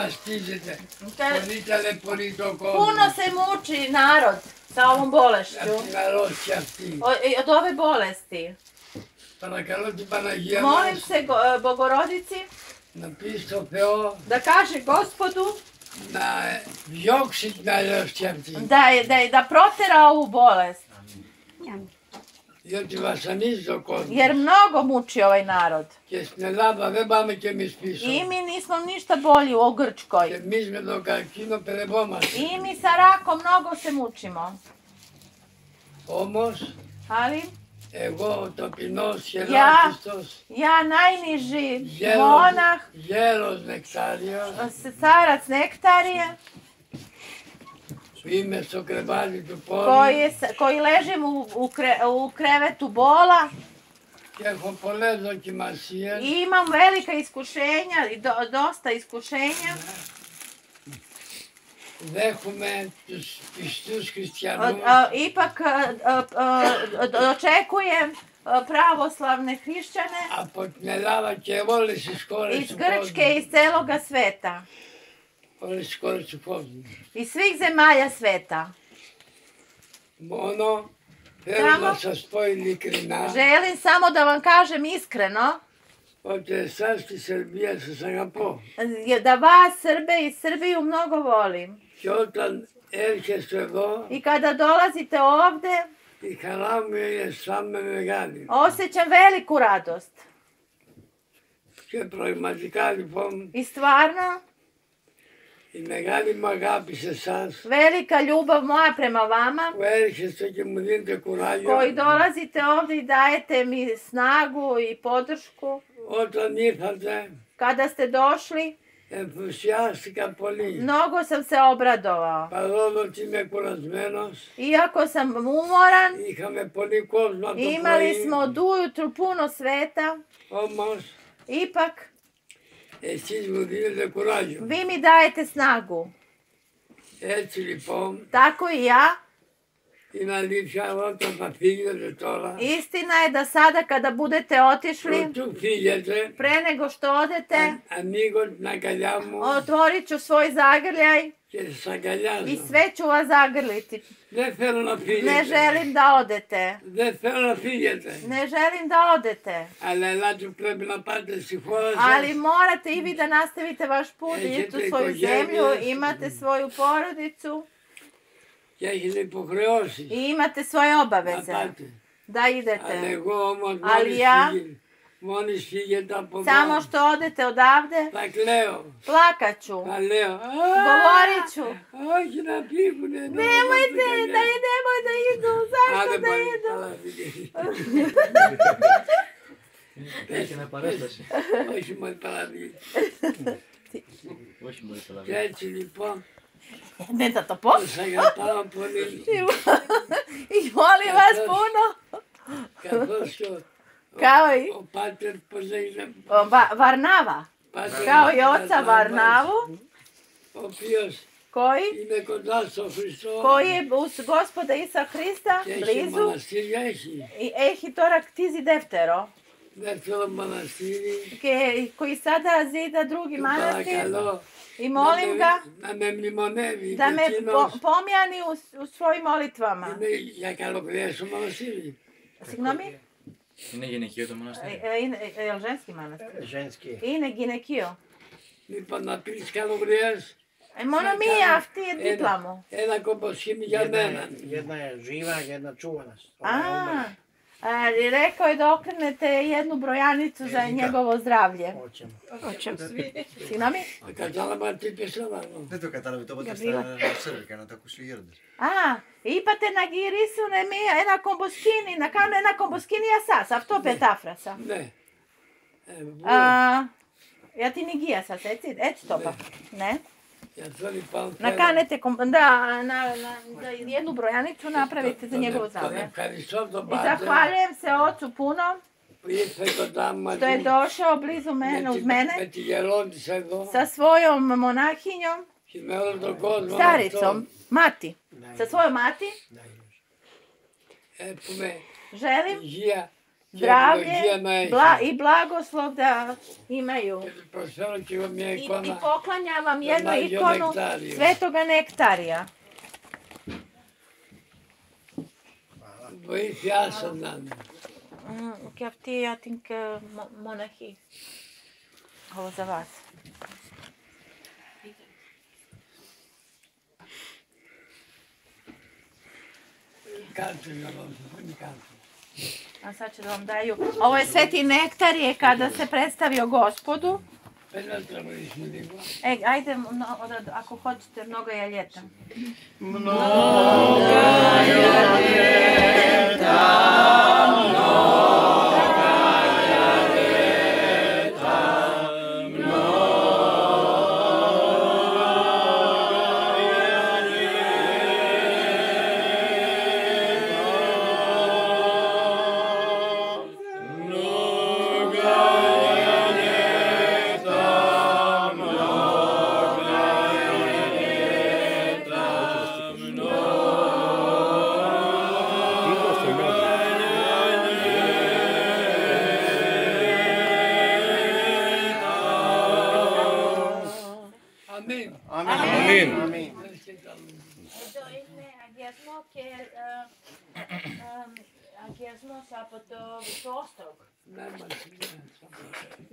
ma stižete, ponitele ponito kozu. Puno se muči narod sa ovom bolešću. Na rošćavti. Od ove bolesti. Parakaloti Panagija Molim nas, se Bogorodici napisao peo, da kaže Gospodu na joksit na rošćavti. da protera ovu bolest. Io ti vas anizo kozu. Jer mnogo muči ovaj narod. Che snellava avevamo che mi spiso. I mi nismo ništa bolji u Grčkoj. Che mi smedo calchino per le bomas. I mi sa rakom mnogo se mučimo. Homos, Ali ego topinos, hierotistos, ja najniži monah, hieros nectarios, carac Nektarije, ime so krevali tu poli, koji ležim u krevetu bola che ho polezo che masije, i imam velika iskušenja i dosta iskušenja. vehume pistus hristijanus, Ipak očekujem pravoslavne hrišćane a potnelava che vole si skore iz su Grčke i iz celoga sveta. vole skore su pozni. Iz svih zemalja sveta. Mono, fermo sa spojili krina, Želim samo da vam kažem iskreno oče sasti Srbija sa Sangapur. da vas Srbe i Srbiju mnogo volim. Και όταν έρχεσαι εδώ, I kada dolazite ovde, η χαρά μου είναι αισθάνομαι μεγάλη. osjećam veliku radost. Και πραγματικά λοιπόν, I stvarno, η μεγάλη μου αγάπη σε εσάς, velika ljubav moja prema vama, που έρχεστε και μου δίνετε κουράγιο, koji dolazite ovde i dajete mi snagu i podršku. όταν ήρθατε, Kada ste došli, ενθουσιάστηκα πολύ. mnogo sam se obradovao. Παρόλο ότι είμαι κουρασμένος, Iako sam umoran, είχαμε πολύ κόσμο από το imali πρωί, smo od ujutru puno sveta, όμως ipak εσείς μου δίνετε κουράγιο. vi mi dajete snagu. Έτσι λοιπόν, Tako i ja. είναι αλήθεια όταν θα φύγετε τώρα, Istina je da sada kada budete otišli, προτού φύγετε, pre nego što odete, ανοίγω την αγκαλιά μου otvorit ću svoj zagrljaj και σας αγκαλιάζω. i sve ću vas zagrliti. Δεν θέλω να φύγετε. Ne želim da odete. Δεν θέλω να φύγετε. Ne želim da odete. Αλλά ελάτε πρέπει να πάτε στη χώρα Ali σας. morate i vi da nastavite vaš put, da idete u svoju zemlju, imate svoju porodicu Και έχετε υποχρεώσεις i imate svoje να obaveze πάτε. da Αλλά idete. εγώ όμως Ali ja, μόλις φύγετε από εδώ, samo što odete odavde, θα κλαίω. plakat ću. Θα λέω, Govorit ću. όχι να φύγουνε. Nemojte, nemoj da idu, zašto da idu? Έχει ένα παράσταση. Όχι μόλι παραδείγει. Όχι μόνο Και έτσι λοιπόν, Ne da to po? σας αγαπάω πολύ. I molim vas puno. Καθώς και Kao i ο Πάτερ, πώς λέγεται, Varnava. Kao i oca Varnavu, ο οποίος koji είναι κοντά στο Χριστό je uz Gospoda Isa Hrista και έχει blizu μοναστήρια, έχει i έχει τώρα κτίζει δεύτερο. δεύτερο μοναστήρι. Koji sada zida drugi Του manastir παρακαλώ i molim ga να με μνημονεύει. da me Εκείνος pomjani u svojim molitvama. είναι για καλοκαιρία στο μοναστήρι. Signomi? Είναι γυναικείο το μοναστήρι. Je li ženski manastir? Ženski. Είναι γυναικείο. Λοιπόν, να πεις καλοκαιρίας Μόνο μία αυτή η δίπλα μου. ένα κομποσχήμι για μένα. Jedna je živa, jedna čuvana. Rekao je da okrenete jednu brojanicu za njegovo zdravlje. Hoćemo. Signomi? Κατάλαβα τι είπες τώρα. Δεν το κατάλαβε, το είπατε στα σέρβικα να το ακούσει ο γέροντας. Είπατε να γυρίσουν ένα κομποσκίνι, να κάνουν ένα κομποσκίνι για σας. Αυτό πετάφρασα. Ναι. Για την υγεία σας, έτσι το είπα. Ναι. Γι' αυτό λοιπόν Να κάνετε, jednu brojanicu napravite za njegovo τον zdravlje. ευχαριστώ τον I Πάτερ zahvaljujem se ocu puno που ήρθε κοντά μου što je došao blizu mene, uz με mene, τη γερόντισσα εδώ sa svojom monahinjom, και με όλο τον κόσμο staricom, mati. Sa svojom mati έχουμε želim υγεία zdravlje Epilogija i blagoslov da imaju. Prosvelo će vam je I ikona. poklanjam vam jednu Najđe ikonu Nektariju. Svetoga Nektarija. Bojiš ja sam znam. I think monahi. Ovo za vas. Kartu na vam, kartu. A sad ću da vam daju. Ovo je Sveti Nektarije kada se predstavio Gospodu. Pedal treba išli nego. Ajde, ako hoćete, mnogo je ljeta. Amin. Amin. Αγιασμός από το όστρογο. Nema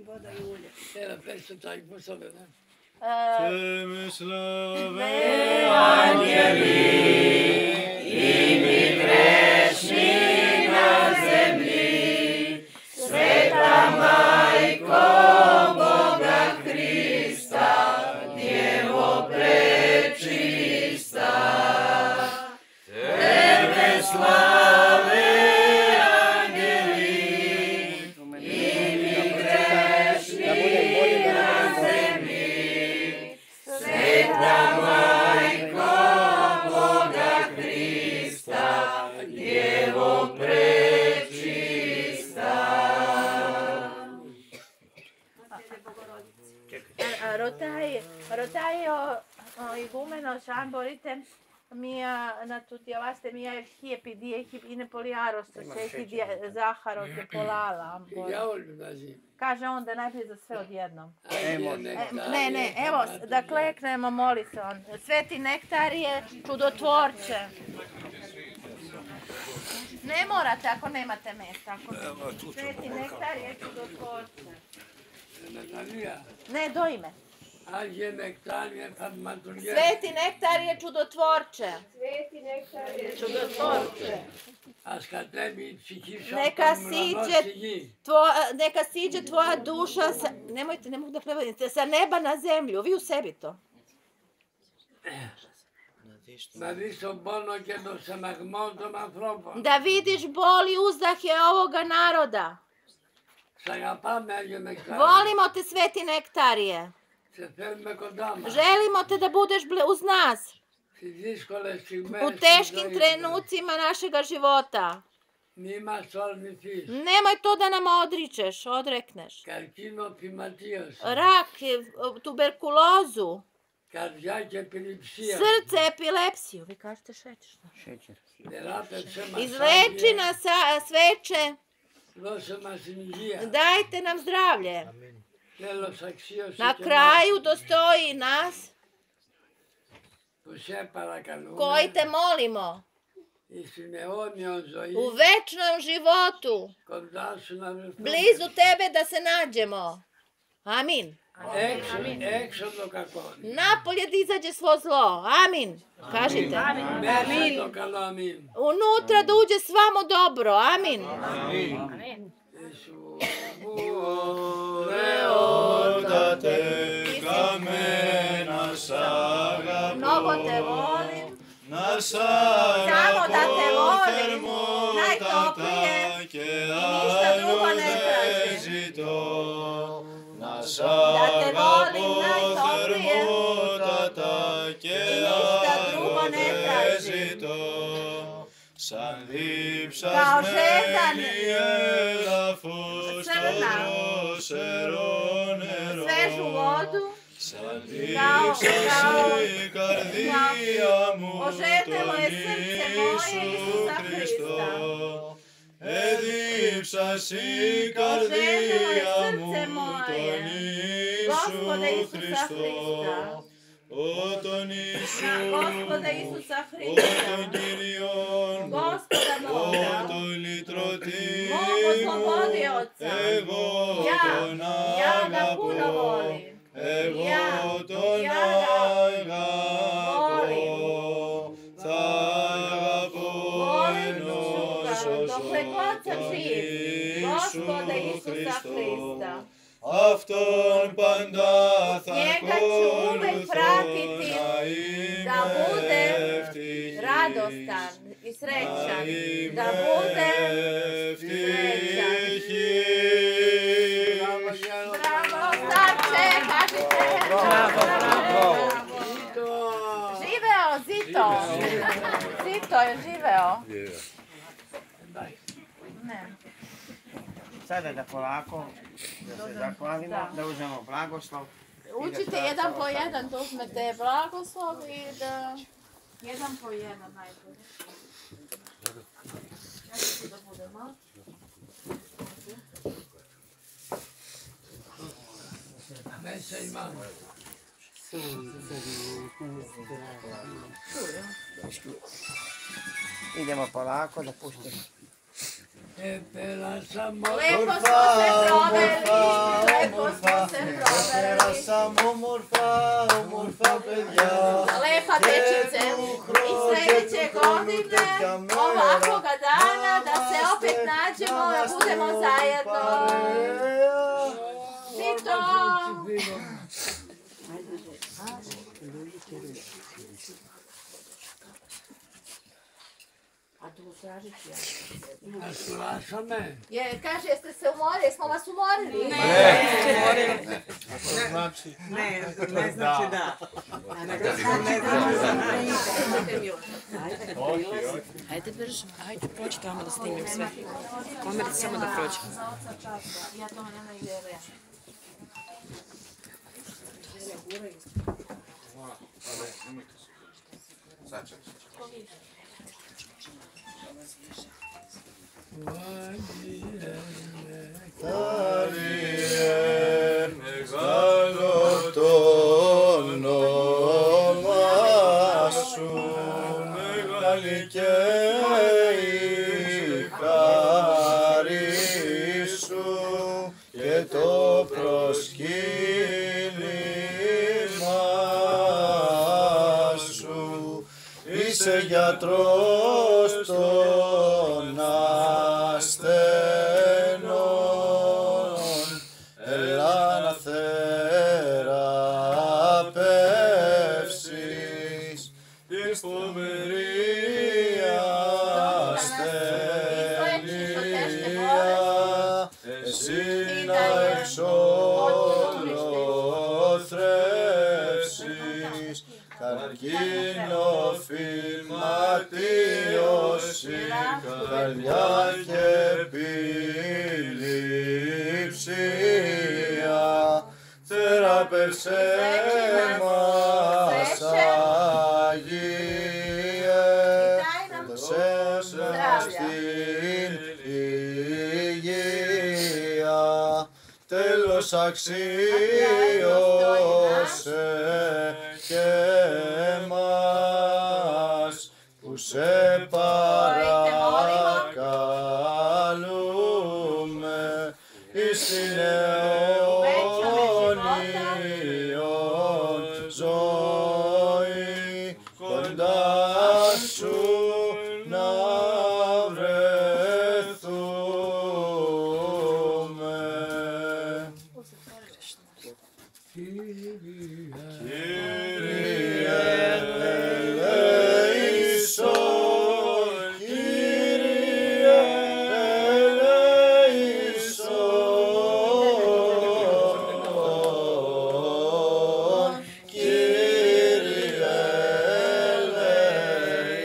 voda i ulje. Era pesto taj poslove, ne? Tebe slave, Da budem bolji da ne budem ρωτάει ο ηγούμενος αν μπορείτε να του διαβάσετε μια ευχή επειδή είναι πολύ άρρωστος, έχει ζάχαρο και πολλά άλλα. Ja volim da živim. Kaže on da najprije za sve odjednom. Ne, Evo, da kleknemo, moli se on. Sveti Nektarije, čudotvorče. Ne morate ako nemate mjesta. Sveti Nektarije, čudotvorče. Ne, do ime. Ađe Nektarije, kad maturje. Sveti Nektarije, čudotvorče. Čudotvorče. A kad tebi psihiša Neka siđe tvoja duša, nemojte, ne mogu da prevodite, sa neba na zemlju, vi u sebi to. Da vidiš bol i uzdahe ovoga naroda. Volimo te, Sveti Nektarije. Želimo te da budeš uz nas. U teškim trenucima našega života. Nemoj to da nam odrekneš. Rak, tuberkulozu, srce, epilepsiju. Vi kažete šećer. Izleči nas sveče. Dajte nam zdravlje. Na kraju dostoji nas koji te molimo u večnom životu, blizu tebe da se nađemo. Amin. Napolje da izađe svo zlo. Amin. Kažite. Unutra da uđe svamo dobro. Amin. Mnogo te volim. Samo da te volim. Najtoplije. I ništa drugo ne tražim. Da te volim najtoplije. I ništa drugo ne tražim. Kao žedan crna svežu vodu, ožednelo je srce moje Isusa Hrista. εδείψας η καρδία μου τον Ιησού Χριστό. Ο τον Ιησού, ο τον Κύριον, ο τον λυτρωτή μου, εγώ τον αγαπώ, εγώ τον αγαπώ, θα αγαπώ ενός όσον τον Ιησού Χριστό. Αυτόν πάντα θα ακολουθώ, να είμαι ευτυχής, να είμαι ευτυχής. Živeo, Zito! Zito je živeo. Ne. Sada da polako, da se zahvalimo, da uzmemo blagoslov. Učite jedan po jedan, da uzmete blagoslov i da... Jedan po jedan najbolje. Ja ću da budem malo. Messa in mano. Idemo polako da pustimo. E per la Sammo. Lepo smo se proveli, lepo smo se proveli. Lepa dečice, i sljedeće godine, ovakvoga dana, da se opet nađemo, da budemo zajedno. Zito! Lascia me. Kaže, jeste se umorili? Jesmo vas umorili? Ne znači da. Ajde brže, ajde prođi tamo da snimim sve. Komerici samo da prođe. Ja to nema ideja. Μεγάλο το όνομα σου, μεγάλη και η χάρη σου και το προσκύνημα σου. Είσαι γιατρός των ασθενών, έλα να θεραπεύσεις την φοβερή ασθένεια, εσύ να εξολοθρεύσεις καρκίνο, φυλματίωση, καρδιά και επιληψία. Θεραπεύσε μας, Άγιε, δώσες μας την υγεία. Τέλος αξίωσε και εμάς που σε παρακαλούμε εις την αιώνιον ζωή κοντά σου να βρεθούμε. Κύριε ελέησον, Κύριε ελέησον, Κύριε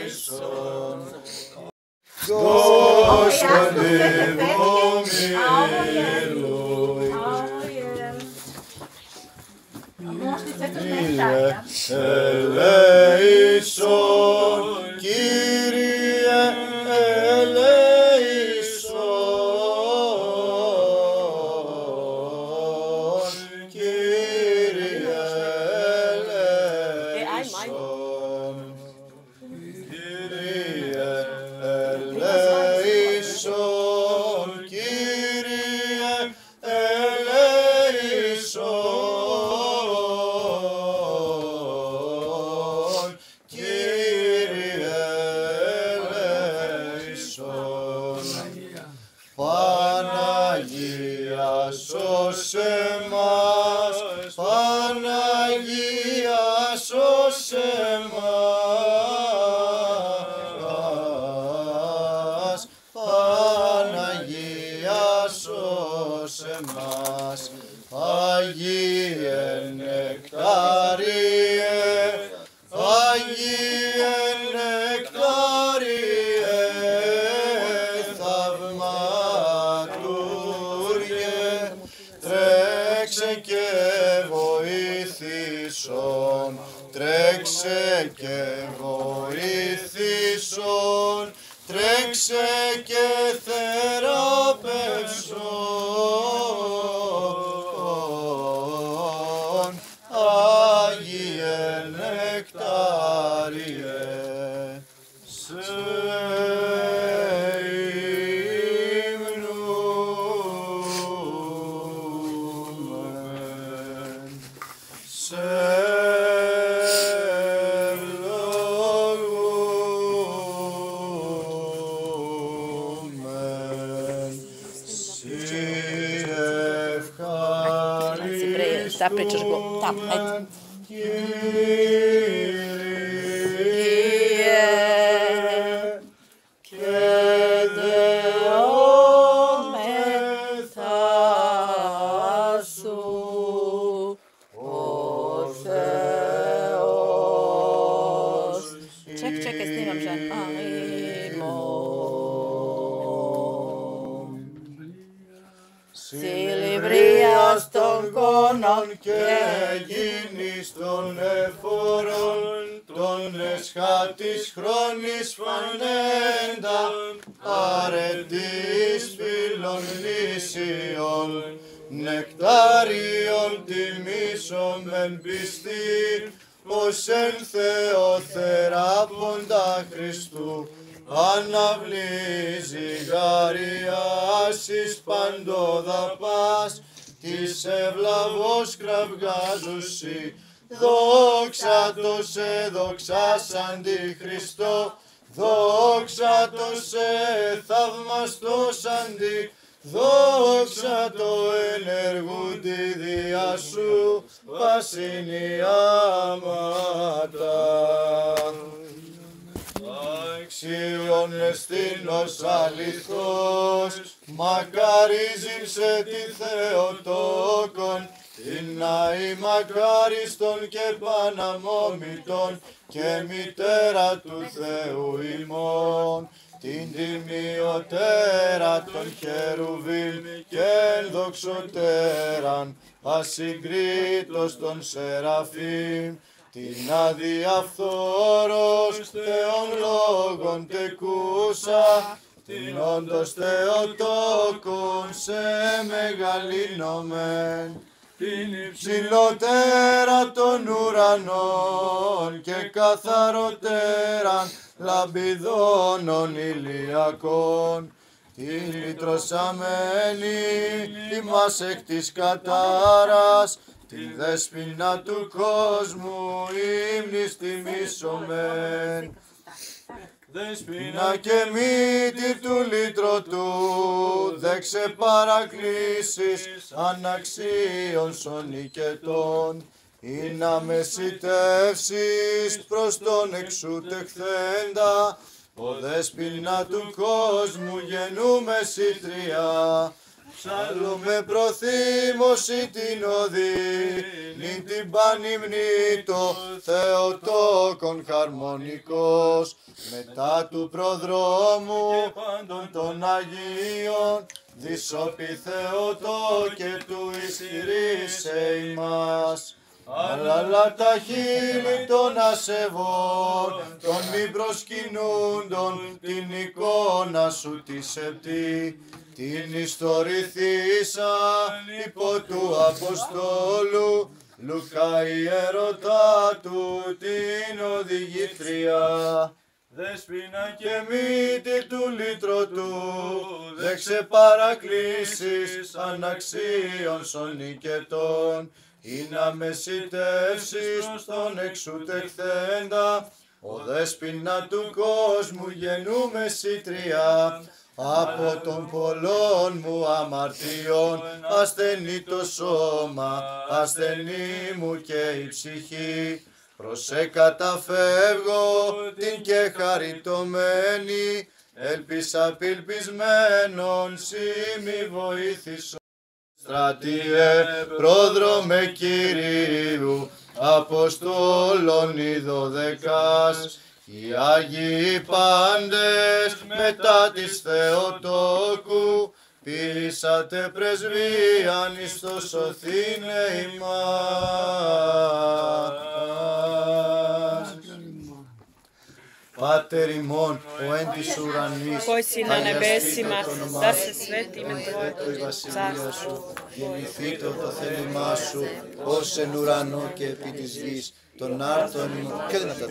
ελέησον. Господи, помилуй. Ελέησον, Κύριε ελέησον. τιμήσον, τρέξε και θεραπεύσον, Άγιε Νεκτάριε, σε υμνούμεν, σε ευλογούμεν, σοι Da pričaš go, tam, ajde. Čekaj, snimam žen. Συλληβρίας των κόνων και γίνεις των εφόρων, των εσχάτης χρόνης φανέντα, αρετής φίλων λύσιων, νεκτάριον τιμήσομεν πιστή, ως εν Θεό θεράποντα Χριστού, αναβλύζει γαριάσεις παντοδαπάς, της ευλαβώς κραυγάζουσι, δόξα το σε δοξάσαντι Χριστό, δόξα το σε θαυμαστώσαντι, δόξα το ενεργούντι διά σου, πασινιάματα. Αξίον εστίνος αληθώς, μακαρίζειν σε τη Θεοτόκον, την αη μακάριστον και παναμόμητον και μητέρα του Θεού ημών, την τιμιωτέρα των χερουβίλ και ενδοξωτέραν, ασυγκρίτως των σεραφείμ, την αδιαφθόρος Θεόν λόγων τεκούσα, την όντως Θεοτόκον σε μεγαλύνομεν, την υψηλότερα των ουρανών και καθαροτέραν λαμπιδώνων ηλιακών, την λυτρωσαμένη ημάς εκ της κατάρας, την δέσποινα του κόσμου ύμνης τιμήσομεν. Δέσποινα και μύτη του λύτρωτου, δε ξεπαρακλήσεις αναξίων σονικετών, ή να μεσητεύσεις προς τον εξούτεχθέντα, ο δέσποινα του κόσμου γεννούμε σιτριά. Ψάλλουμε προθύμωση την οδύνη, την πανυμνήτω Θεοτόκον χαρμονικός, μετά του προδρόμου και πάντων των Αγίων, δισόπι Θεοτόκε του ισχυρίσε ημάς. Αλλά τα χείλη των ασεβών, των μη προσκυνούντων, την εικόνα σου τη σεπτή, την ιστορηθήσαν υπό του Αποστόλου, Λουκά ιερωτά του την οδηγήτρια. Δέσποινα και μύτη του λύτρωτου, δε ξεπαρακλήσεις αναξίων σονικετών, ή να μεσητεύσεις τον εξούτεχθέντα, ο δέσποινα του κόσμου γεννούμε σιτριά. Από των πολλών μου αμαρτιών ασθενεί το σώμα, ασθενή μου και η ψυχή. Προσέ καταφεύγω την και χαριτωμένη, ελπίσα απελπισμένον σύ μη βοήθησον. Στρατιέ πρόδρομε Κυρίου, Αποστόλων οι 12, οι Άγιοι πάντες μετά της Θεοτόκου, πείσατε πρεσβείαν εις το σωθήνε ημάς. Πάτερ ημών, ο εν της ουρανής, Koji si na nebesima, da se sveti ime Tvoje, το η βασιλεία carstvo σου, γεννηθήτω το θέλημά σου, ως εν ουρανό και επί της γης, τον άρτον ημών, και δυνατά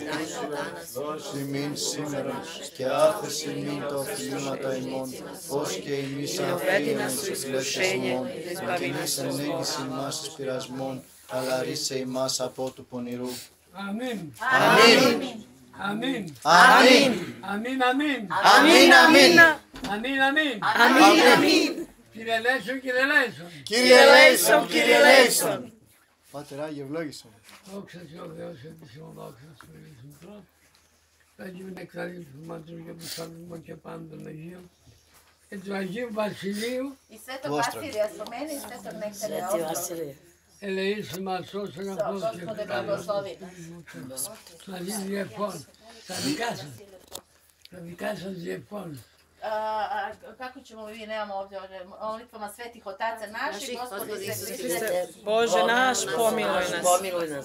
δώσει ημίν σήμερον, και άφεση ημίν τα οφειλήματα ημών, ως και ημείς αφήνουμε τις εκλέξεις ημών, και ημείς ενέγγιση ημάς εις πειρασμών, αλλά ρίσε ημάς από του πονηρού. Αμήν. Αμήν. Αμήν. Αμήν. Αμήν. Αμήν. Αμήν. Αμήν. Αμήν. Αμήν. Αμήν. Αμήν. Κύριε Λέησον, Κύριε Λέησον. Κύριε Λέησον, Κύριε Λέησον. Πάτερ Άγιε, ευλόγησον. Δόξα σε ο Θεός επισήμων δόξα σου Ιησού Τρόπου. Πέτει με νεκταρίου του Μαντρού και του Σαλμού και πάντων των Αγίων. Και του Αγίου Βασιλείου I Svetog Vasilija spomeni i Svetog Nektarija. ελεήσει μας ως αγαθός και Gospode blagoslovi. να ζει διευκόν. Τα δικά σας. Τα δικά σας διευκόν. Kako ćemo, vi nemamo ovdje, molitvama svetih otaca naših, Gospodi Sve Bože naš, pomiluj nas.